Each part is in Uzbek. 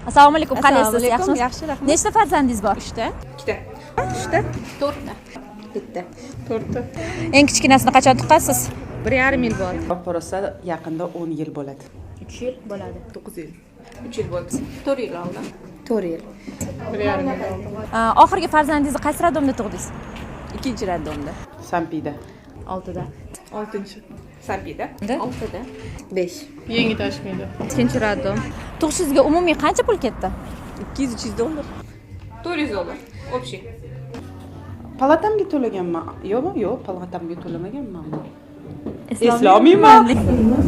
Assalomu alaykum, qalaysiz? Assalomu alaykum, Yaxshimisiz? yaxshi, rahmat. Nechta farzandingiz bor? 3 ta. 2 ta. 3 ta. 4 ta. Bitta. 4 ta. Eng kichkinasini qachon tuqqansiz? 1,5 yil bo'ldi. Rosa yaqinda 10 yil bo'ladi. 3 yil bo'ladi. 9 yil. 3 yil bo'ldi. 4 yil oldin. 4 yil. 1,5 yil oldin. Oxirgi farzandingizni qaysi radomda tug'dingiz? Ikkinchi radomda. Sampida. 6da. 6-chi. Sampida. 6da. 5. Yangi Toshkentda. Ikkinchi radom. Tug'ishingizga umumiy qancha pul ketdi? 200-300 dollar. 400 dollar. Общий. Palatamga to'laganman. Yo'q, palatamga to'lamaganman. Islomiyman.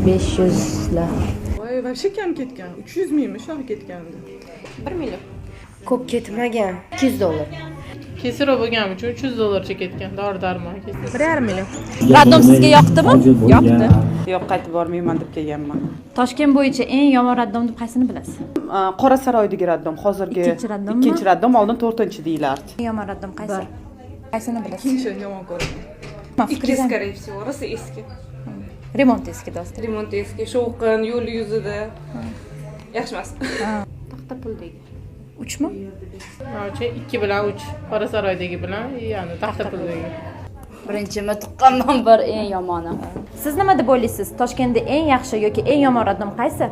500 lar. Voy, вообще kam ketgan. 300 mingmi shu ketgandi. 1 million. Ko'p ketmagan. 200 dollar. Kesiro bo'lgani uchun 300 dollarcha ketgan. Dori-darmon kesir. 1,5 million. Radom sizga yoqdimi? Yoqdi. Yo'q, qaytib bormayman deb kelganman. Toshkent bo'yicha eng yomon radom deb qaysini bilasiz? Qora saroydagi raddom, hozirgi Ikkinchi raddommi? ikkinchi raddom, oldin 4-chi deyilardi. Eng yomon radom qaysi? Qaysini bilasiz? Ikkinchi yomon ko'raman. Ikki, скорее всего. Rosa eski. Remont eski do'st. Remont eski, shovqin, yo'l yuzida. Yaxshi emas. Taxta puldagi. 3 mi? Hozircha 2 bilan 3. Qora saroydagi bilan, ya'ni taxta puldagi. Birinchimi tuqqanman bir eng yomoni. Siz nima deb o'ylaysiz? Toshkentda eng yaxshi yoki eng yomon radom qaysi?